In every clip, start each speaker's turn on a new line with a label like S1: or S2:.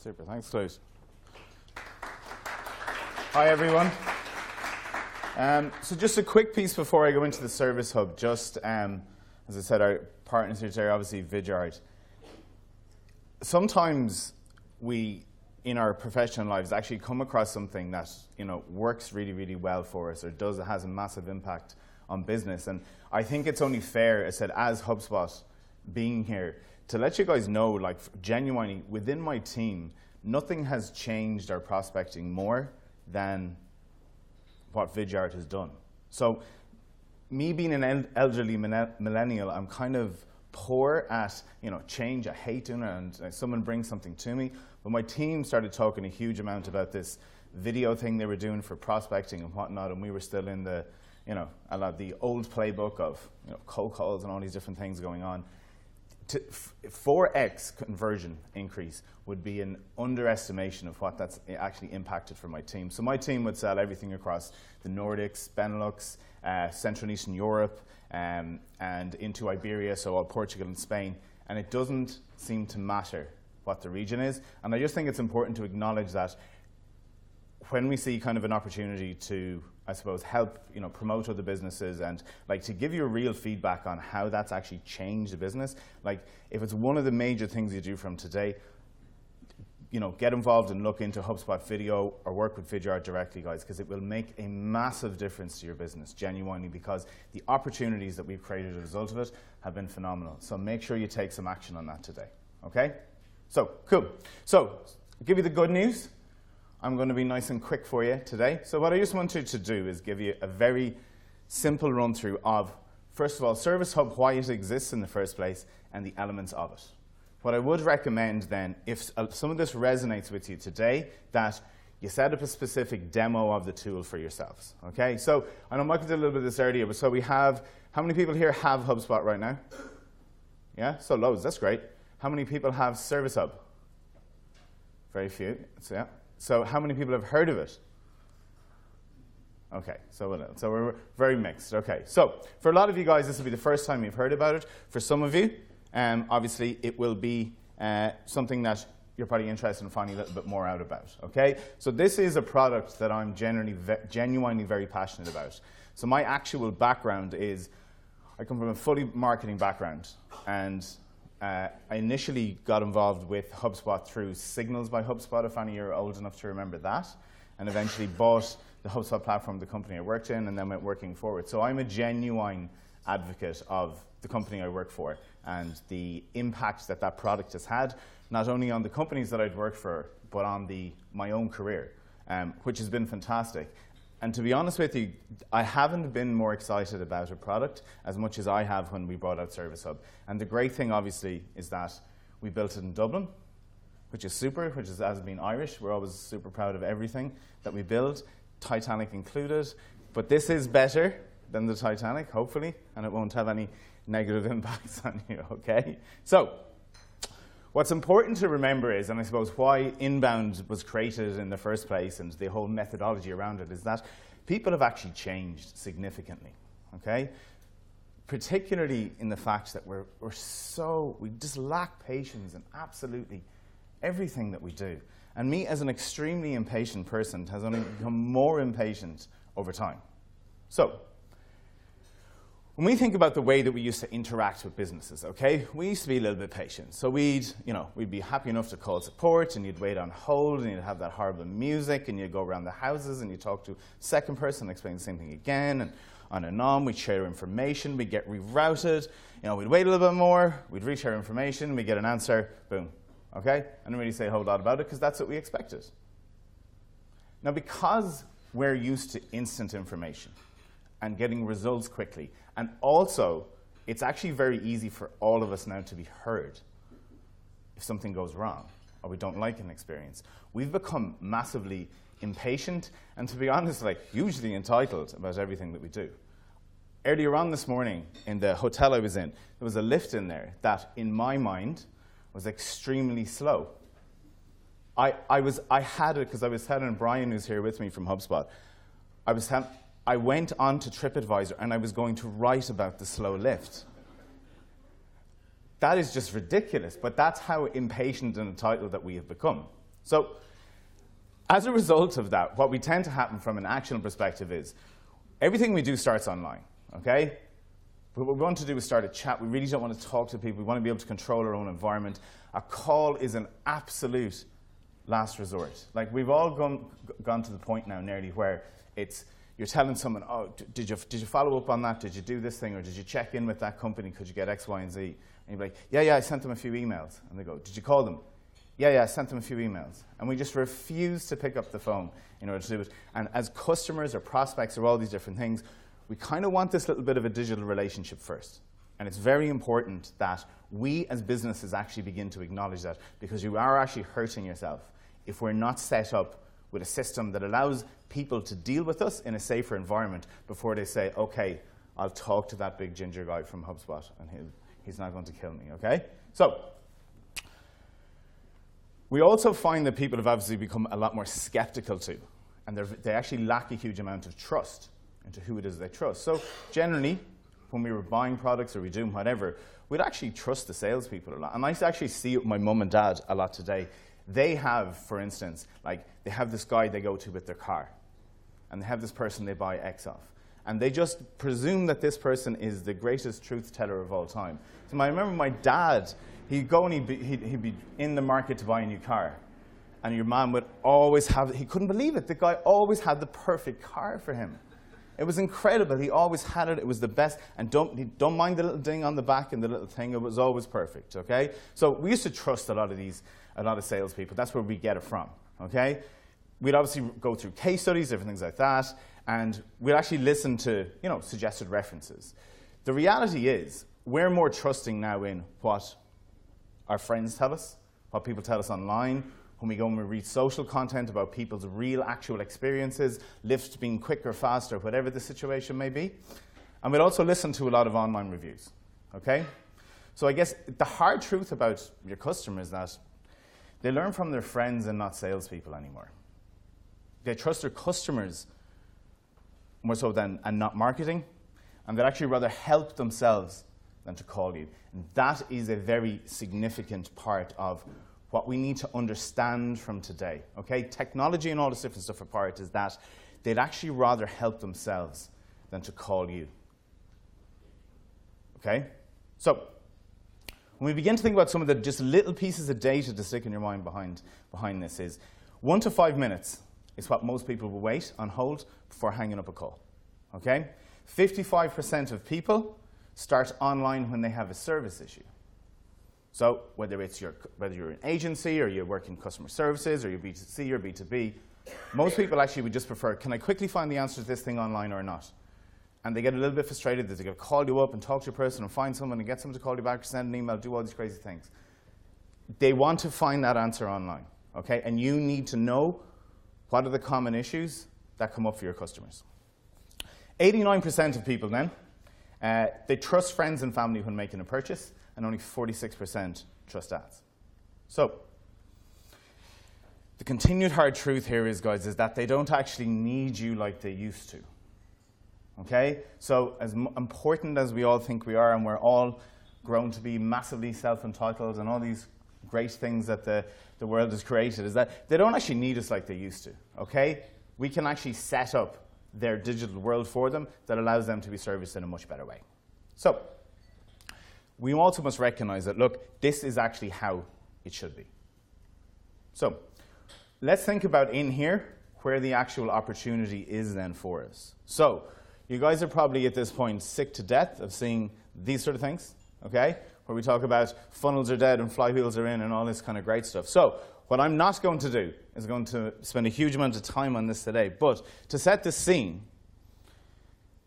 S1: Super, thanks, Claude. Hi, everyone. So just a quick piece before I go into the Service Hub. Just, as I said, our partners here today are obviously Vidyard. Sometimes we, in our professional lives, actually come across something that works really, really well for us, or has a massive impact on business. And I think it's only fair, as I said, as HubSpot being here, to let you guys know, like, genuinely, within my team, nothing has changed our prospecting more than what Vidyard has done. So me being an elderly millennial, I'm kind of poor at change. I hate doing it, and someone brings something to me. But my team started talking a huge amount about this video thing they were doing for prospecting and whatnot, and we were still in the, a lot of the old playbook of cold calls and all these different things going on. 4x conversion increase would be an underestimation of what that's actually impacted for my team. So my team would sell everything across the Nordics, Benelux, Central and Eastern Europe, and into Iberia, so all Portugal and Spain. And it doesn't seem to matter what the region is. And I just think it's important to acknowledge that when we see kind of an opportunity to, I suppose, help promote other businesses and like to give you a real feedback on how that's actually changed the business. Like if it's one of the major things you do from today, get involved and look into HubSpot Video or work with Vidyard directly, guys, because it will make a massive difference to your business, genuinely, because the opportunities that we've created as a result of it have been phenomenal. So make sure you take some action on that today, okay? So, cool. So, I'll give you the good news. I'm going to be nice and quick for you today. So what I just wanted to do is give you a very simple run through of, first of all, Service Hub, why it exists in the first place, and the elements of it. What I would recommend then, if some of this resonates with you today, that you set up a specific demo of the tool for yourselves, okay? So I know Michael did a little bit of this earlier, but so we have, how many people here have HubSpot right now? Yeah, so loads, that's great. How many people have Service Hub? Very few, so yeah. So how many people have heard of it? Okay, so we're very mixed. Okay, so for a lot of you guys, this will be the first time you've heard about it. For some of you, obviously, it will be something that you're probably interested in finding a little bit more out about. Okay, so this is a product that I'm genuinely very passionate about. So my actual background is, I come from a fully marketing background, and I initially got involved with HubSpot through Signals by HubSpot, if any of you are old enough to remember that, and eventually bought the HubSpot platform, the company I worked in, and then went working forward. So I'm a genuine advocate of the company I work for and the impact that that product has had, not only on the companies that I'd worked for, but on my own career, which has been fantastic. And to be honest with you, I haven't been more excited about a product as much as I have when we brought out Service Hub. And the great thing, obviously, is that we built it in Dublin, which is super, which is, as being Irish, we're always super proud of everything that we build, Titanic included. But this is better than the Titanic, hopefully, and it won't have any negative impacts on you, okay? So, what's important to remember is, and I suppose why Inbound was created in the first place and the whole methodology around it, is that people have actually changed significantly, okay? Particularly in the fact that we just lack patience in absolutely everything that we do. And me, as an extremely impatient person, has only become more impatient over time. So, when we think about the way that we used to interact with businesses, okay, we used to be a little bit patient. So we'd be happy enough to call support, and you'd wait on hold, and you'd have that horrible music, and you'd go around the houses, and you'd talk to a second person, and explain the same thing again, and on. We'd share information, we'd get rerouted, we'd wait a little bit more, we'd reshare information, we'd get an answer, boom, okay? I didn't really say a whole lot about it, because that's what we expected. Now, because we're used to instant information and getting results quickly, and also, it's actually very easy for all of us now to be heard if something goes wrong or we don't like an experience. We've become massively impatient and, to be honest, hugely entitled about everything that we do. Earlier on this morning, in the hotel I was in, there was a lift in there that, in my mind, was extremely slow. I had it because I was telling Brian, who's here with me from HubSpot, I went on to TripAdvisor and I was going to write about the slow lift. That is just ridiculous, but that's how impatient and entitled that we have become. So as a result of that, what we tend to happen from an action perspective is everything we do starts online, okay? But what we want to do is start a chat. We really don't want to talk to people. We want to be able to control our own environment. A call is an absolute last resort. Like, we've all gone to the point now nearly where you're telling someone, oh, did you follow up on that? Did you do this thing? Or did you check in with that company? Could you get X, Y, and Z? And you're like, yeah, I sent them a few emails. And they go, did you call them? Yeah, I sent them a few emails. And we just refuse to pick up the phone in order to do it. And as customers or prospects or all these different things, we kind of want this little bit of a digital relationship first. And it's very important that we as businesses actually begin to acknowledge that, because you are actually hurting yourself if we're not set up with a system that allows people to deal with us in a safer environment before they say, okay, I'll talk to that big ginger guy from HubSpot and he's not going to kill me, okay? So we also find that people have obviously become a lot more skeptical too, and they actually lack a huge amount of trust into who it is they trust. So generally, when we were buying products or we doing whatever, we'd actually trust the salespeople a lot. And I actually see it with my mum and dad a lot today. They have, for instance, like they have this guy they go to with their car, and they have this person they buy X off. And they just presume that this person is the greatest truth teller of all time. So I remember my dad, he'd go and he'd be in the market to buy a new car. And your mom would always have, he couldn't believe it, the guy always had the perfect car for him. It was incredible. He always had it. It was the best. And don't mind the little ding on the back and the little thing. It was always perfect, okay? So we used to trust a lot of salespeople. That's where we get it from, okay? We'd obviously go through case studies, different things like that, and we'd actually listen to, suggested references. The reality is, we're more trusting now in what our friends tell us, what people tell us online, when we go and we read social content about people's real, actual experiences, lifts being quicker, faster, whatever the situation may be. And we'll also listen to a lot of online reviews, okay? So I guess the hard truth about your customers is that they learn from their friends and not salespeople anymore. They trust their customers more so and not marketing, and they'd actually rather help themselves than to call you. And that is a very significant part of what we need to understand from today, okay? Technology and all this different stuff apart is that they'd actually rather help themselves than to call you, okay? So when we begin to think about some of the just little pieces of data to stick in your mind behind this is 1 to 5 minutes is what most people will wait on hold before hanging up a call, okay? 55% of people start online when they have a service issue. So whether you're an agency or you're working customer services or you're B2C or B2B, most people actually would just prefer, can I quickly find the answer to this thing online or not? And they get a little bit frustrated that they've got to call you up and talk to your person and find someone and get someone to call you back or send an email, do all these crazy things. They want to find that answer online, okay? And you need to know what are the common issues that come up for your customers. 89% of people then, they trust friends and family when making a purchase, and only 46% trust ads. So the continued hard truth here is, guys, is that they don't actually need you like they used to. Okay? So as important as we all think we are, and we're all grown to be massively self-entitled and all these great things that the world has created, is that they don't actually need us like they used to. Okay? We can actually set up their digital world for them that allows them to be serviced in a much better way. So we also must recognize that, look, this is actually how it should be. So let's think about in here where the actual opportunity is then for us. So you guys are probably at this point sick to death of seeing these sort of things, okay? Where we talk about funnels are dead and flywheels are in and all this kind of great stuff. So what I'm not going to do is going to spend a huge amount of time on this today, but to set the scene,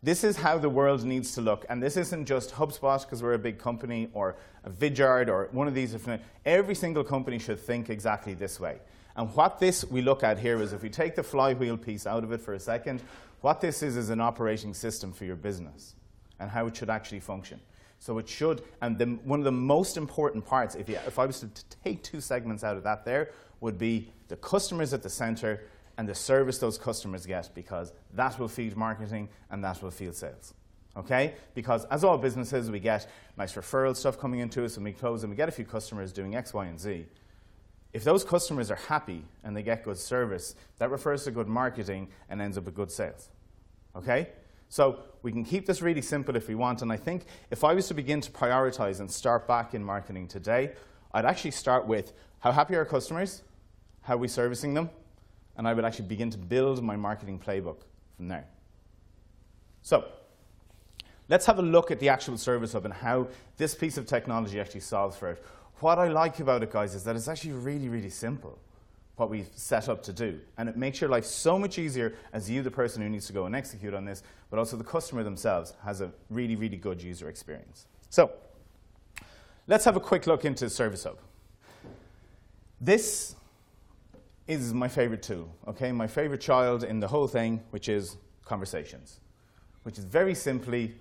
S1: this is how the world needs to look. And this isn't just HubSpot because we're a big company, or a Vidyard, or one of these different. Every single company should think exactly this way. And what we look at here is, if we take the flywheel piece out of it for a second, what this is an operating system for your business and how it should actually function. So it should, and one of the most important parts, if I was to take 2 segments out of that there, would be the customers at the center and the service those customers get, because that will feed marketing and that will feed sales, okay? Because as all businesses, we get nice referral stuff coming into us and we close and we get a few customers doing X, Y, and Z. If those customers are happy and they get good service, that refers to good marketing and ends up with good sales. Okay? So we can keep this really simple if we want, and I think if I was to begin to prioritize and start back in marketing today, I'd actually start with how happy are our customers, how are we servicing them, and I would actually begin to build my marketing playbook from there. So let's have a look at the actual Service Hub and how this piece of technology actually solves for it. What I like about it, guys, is that it's actually really, really simple, what we've set up to do. And it makes your life so much easier as you, the person who needs to go and execute on this, but also the customer themselves has a really, really good user experience. So let's have a quick look into Service Hub. This is my favorite tool, okay? My favorite child in the whole thing, which is Conversations, which is very simply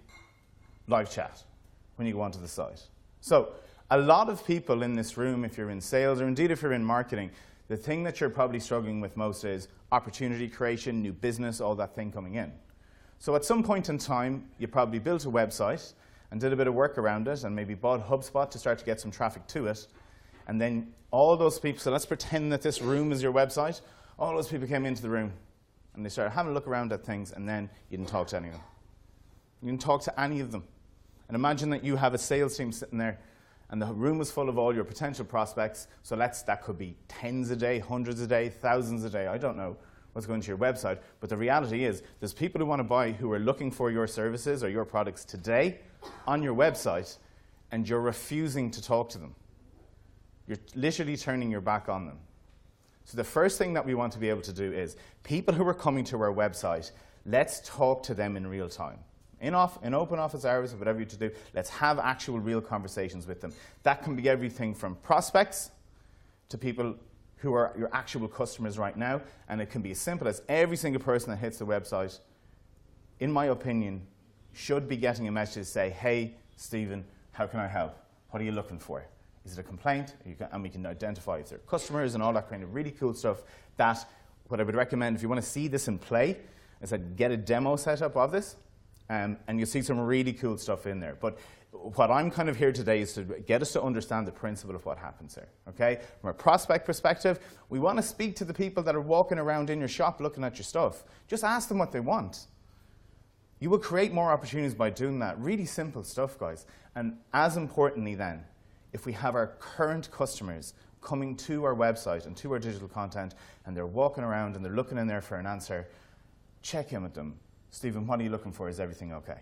S1: live chat when you go onto the site. So a lot of people in this room, if you're in sales or indeed if you're in marketing, the thing that you're probably struggling with most is opportunity creation, new business, all that thing coming in. So at some point in time, you probably built a website and did a bit of work around it and maybe bought HubSpot to start to get some traffic to it. And then all those people, so let's pretend that this room is your website, all those people came into the room and they started having a look around at things, and then you didn't talk to any of them. You didn't talk to any of them. And imagine that you have a sales team sitting there and the room was full of all your potential prospects. So that could be tens a day, hundreds a day, thousands a day. I don't know what's going to your website. But the reality is there's people who want to buy who are looking for your services or your products today on your website, and you're refusing to talk to them. You're literally turning your back on them. So the first thing that we want to be able to do is people who are coming to our website, let's talk to them in real time. In open office hours or whatever you to do, let's have actual real conversations with them. That can be everything from prospects to people who are your actual customers right now, and it can be as simple as every single person that hits the website, in my opinion, should be getting a message to say, hey, Stephen, how can I help? What are you looking for? Is it a complaint? And we can identify if they're customers and all that kind of really cool stuff. That, what I would recommend, if you want to see this in play, is that get a demo set up of this, and you'll see some really cool stuff in there. But what I'm kind of here today is to get us to understand the principle of what happens here, okay? From a prospect perspective, we want to speak to the people that are walking around in your shop looking at your stuff. Just ask them what they want. You will create more opportunities by doing that. Really simple stuff, guys. And as importantly then, if we have our current customers coming to our website and to our digital content, and they're walking around and they're looking in there for an answer, check in with them. Stephen, what are you looking for? Is everything okay?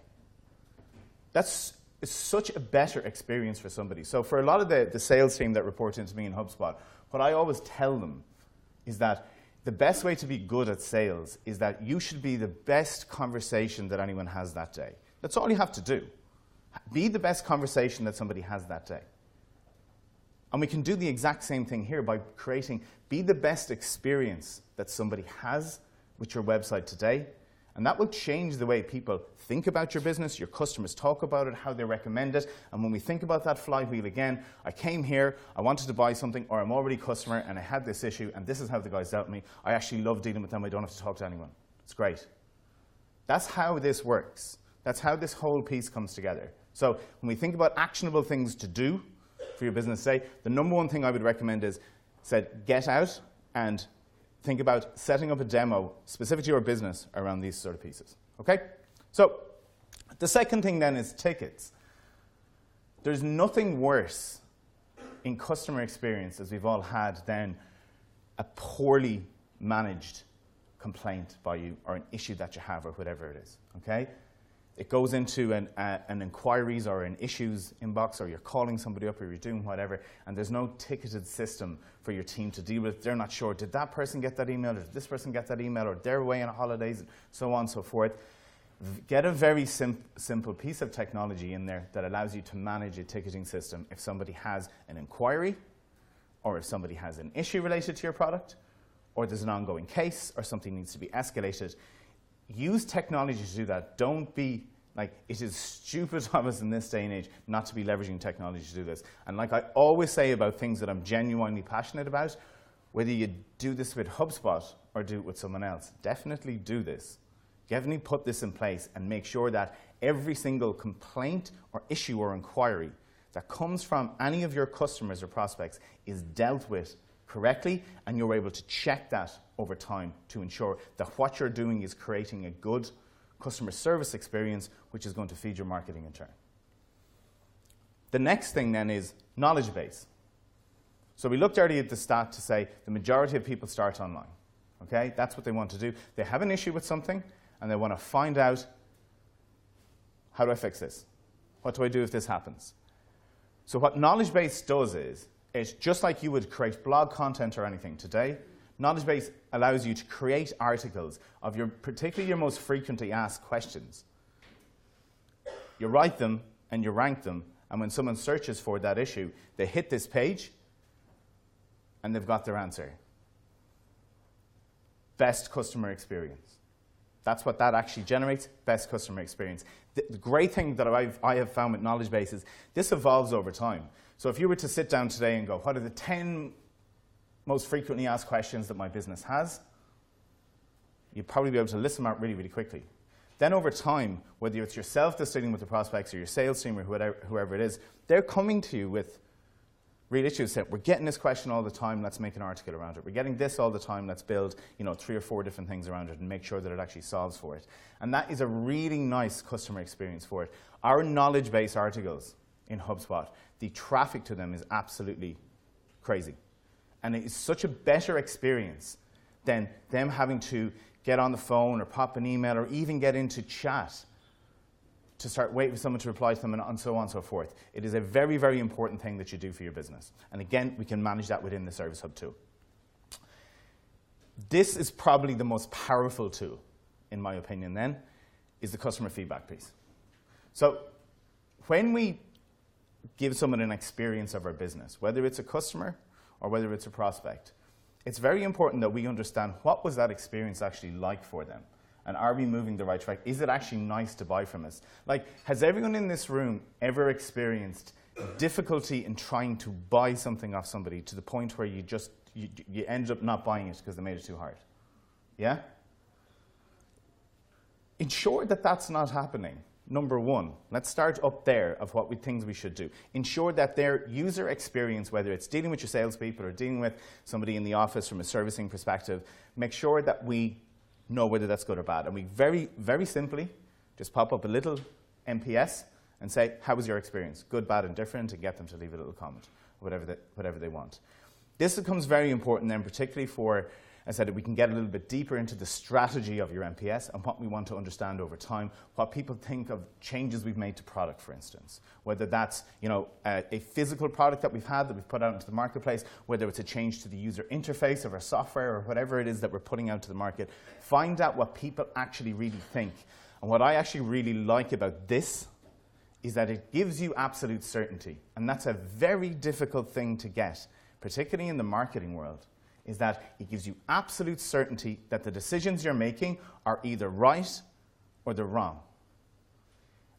S1: It's such a better experience for somebody. So for a lot of the sales team that report into me in HubSpot, what I always tell them is that the best way to be good at sales is that you should be the best conversation that anyone has that day. That's all you have to do. Be the best conversation that somebody has that day. And we can do the exact same thing here by be the best experience that somebody has with your website today. And that will change the way people think about your business, your customers talk about it, how they recommend it. And when we think about that flywheel again, I came here, I wanted to buy something, or I'm already a customer and I had this issue, and this is how the guys dealt with me. I actually love dealing with them. I don't have to talk to anyone. It's great. That's how this works. That's how this whole piece comes together. So when we think about actionable things to do for your business today, the number one thing I would recommend is get out and think about setting up a demo specific to your business around these sort of pieces. Okay? So the second thing then is tickets. There's nothing worse in customer experience, as we've all had, than a poorly managed complaint by you or an issue that you have or whatever it is. Okay? It goes into an inquiries or an issues inbox, or you're calling somebody up or you're doing whatever, and there's no ticketed system for your team to deal with. They're not sure, did that person get that email, or did this person get that email, or they're away on holidays, and so on and so forth. Get a very simple piece of technology in there that allows you to manage a ticketing system if somebody has an inquiry, or if somebody has an issue related to your product, or there's an ongoing case, or something needs to be escalated. Use technology to do that. Don't be like, it is stupid of us in this day and age not to be leveraging technology to do this. And like I always say about things that I'm genuinely passionate about, whether you do this with HubSpot or do it with someone else, definitely do this. Definitely put this in place and make sure that every single complaint or issue or inquiry that comes from any of your customers or prospects is dealt with correctly, and you're able to check that over time to ensure that what you're doing is creating a good customer service experience, which is going to feed your marketing in turn. The next thing then is knowledge base. So we looked earlier at the stat to say the majority of people start online. Okay, that's what they want to do. They have an issue with something, and they want to find out, how do I fix this? What do I do if this happens? So what knowledge base does is, it's just like you would create blog content or anything today. Knowledge base allows you to create articles of particularly your most frequently asked questions. You write them and you rank them, and when someone searches for that issue, they hit this page and they've got their answer. Best customer experience. That's what that actually generates, best customer experience. The great thing that I have found with knowledge bases, this evolves over time. So if you were to sit down today and go, what are the 10 most frequently asked questions that my business has? You'd probably be able to list them out really, really quickly. Then over time, whether it's yourself that's dealing with the prospects or your sales team or whoever it is, they're coming to you with real issues. Saying, we're getting this question all the time, let's make an article around it. We're getting this all the time, let's build 3 or 4 different things around it and make sure that it actually solves for it. And that is a really nice customer experience for it. Our knowledge base articles in HubSpot, the traffic to them is absolutely crazy. And it is such a better experience than them having to get on the phone or pop an email or even get into chat to start waiting for someone to reply to them and so on and so forth. It is a very, very important thing that you do for your business. And again, we can manage that within the Service Hub tool. This is probably the most powerful tool, in my opinion then, is the customer feedback piece. So when we give someone an experience of our business, whether it's a customer or whether it's a prospect, it's very important that we understand what was that experience actually like for them. And are we moving the right track? Is it actually nice to buy from us? Like, has everyone in this room ever experienced difficulty in trying to buy something off somebody to the point where you ended up not buying it because they made it too hard? Yeah? Ensure that that's not happening. Number one, let's start up there of things we should do. Ensure that their user experience, whether it's dealing with your salespeople or dealing with somebody in the office from a servicing perspective, make sure that we know whether that's good or bad. And we very, very simply just pop up a little NPS and say, how was your experience? Good, bad, and different, and get them to leave a little comment, whatever they want. This becomes very important then, particularly for, as I said, we can get a little bit deeper into the strategy of your NPS and what we want to understand over time, what people think of changes we've made to product, for instance. Whether that's a physical product that we've had that we've put out into the marketplace, whether it's a change to the user interface of our software or whatever it is that we're putting out to the market. Find out what people actually really think. And what I actually really like about this is that it gives you absolute certainty. And that's a very difficult thing to get, particularly in the marketing world, is that it gives you absolute certainty that the decisions you're making are either right or they're wrong.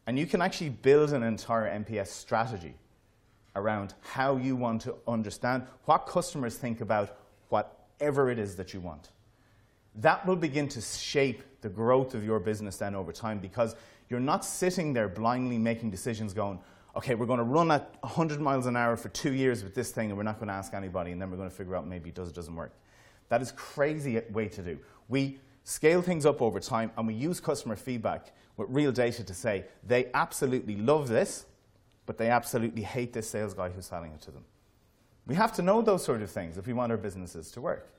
S1: And you can actually build an entire NPS strategy around how you want to understand what customers think about whatever it is that you want. That will begin to shape the growth of your business then over time, because you're not sitting there blindly making decisions going, okay, we're going to run at 100 miles an hour for 2 years with this thing and we're not going to ask anybody and then we're going to figure out maybe it does or doesn't work. That is a crazy way to do. We scale things up over time and we use customer feedback with real data to say they absolutely love this, but they absolutely hate this sales guy who's selling it to them. We have to know those sort of things if we want our businesses to work.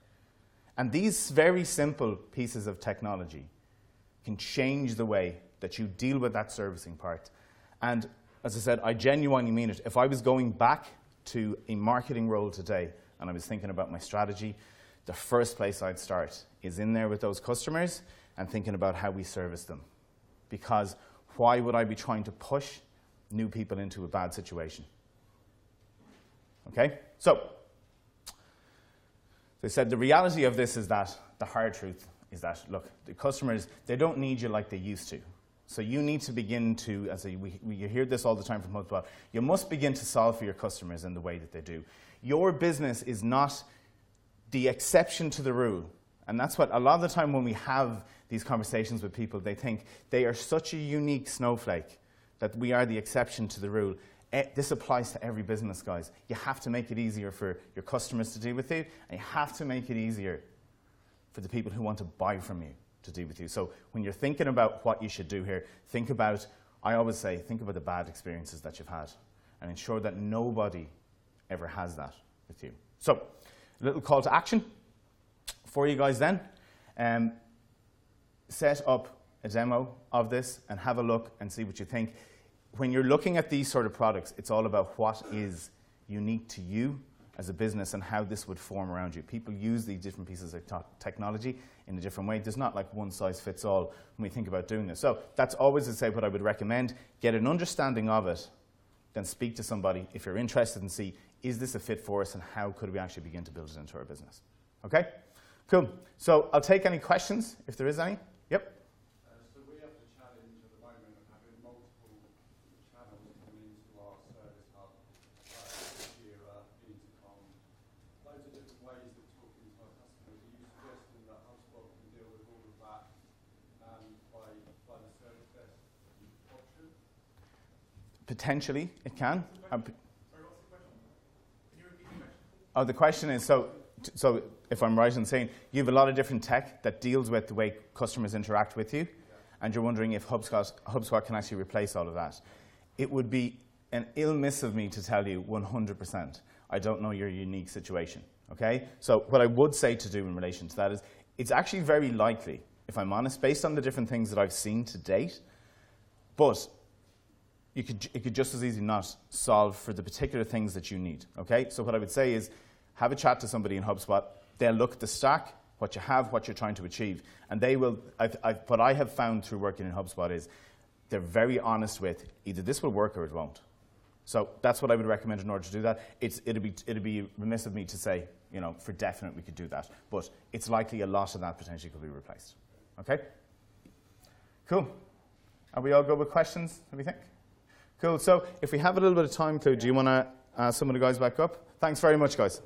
S1: And these very simple pieces of technology can change the way that you deal with that servicing part. And as I said, I genuinely mean it. If I was going back to a marketing role today and I was thinking about my strategy, the first place I'd start is in there with those customers and thinking about how we service them. Because why would I be trying to push new people into a bad situation? Okay? So, as I said, the reality of this is that the hard truth is that, look, the customers, they don't need you like they used to. So you need to begin to, you hear this all the time from HubSpot, you must begin to solve for your customers in the way that they do. Your business is not the exception to the rule. And that's what, a lot of the time when we have these conversations with people, they think they are such a unique snowflake that we are the exception to the rule. This applies to every business, guys. You have to make it easier for your customers to deal with you, and you have to make it easier for the people who want to buy from you to deal with you. So when you're thinking about what you should do here, think about, I always say, think about the bad experiences that you've had and ensure that nobody ever has that with you. So a little call to action for you guys then. Set up a demo of this and have a look and see what you think. When you're looking at these sort of products, it's all about what is unique to you as a business and how this would form around you. People use these different pieces of technology in a different way. There's not like one size fits all when we think about doing this. So that's always to say what I would recommend. Get an understanding of it, then speak to somebody if you're interested and see, is this a fit for us and how could we actually begin to build it into our business? Okay? Cool. So I'll take any questions if there is any. Yep.
S2: So we have the challenge at the moment of having multiple channels coming into our service hub, Jira, Intercom, loads of different ways of talking to our customers. Are you suggesting that HubSpot can deal with all of that by the service desk option?
S1: Potentially, it can.
S2: Sorry, what's the question? Can you repeat the question?
S1: Oh, the question is, so if I'm right in saying, you have a lot of different tech that deals with the way customers interact with you, and you're wondering if HubSpot can actually replace all of that. It would be an ill miss of me to tell you 100%. I don't know your unique situation, okay? So what I would say to do in relation to that is, it's actually very likely, if I'm honest, based on the different things that I've seen to date, but it could just as easily not solve for the particular things that you need, okay? So what I would say is, have a chat to somebody in HubSpot. They'll look at the stack, what you have, what you're trying to achieve. And they will, what I have found through working in HubSpot is they're very honest with either this will work or it won't. So that's what I would recommend in order to do that. It'd be remiss of me to say, you know, for definite we could do that. But it's likely a lot of that potentially could be replaced. Okay? Cool. Are we all good with questions, what do you think? Cool. So if we have a little bit of time, Claude, do you want to ask some of the guys back up? Thanks very much, guys.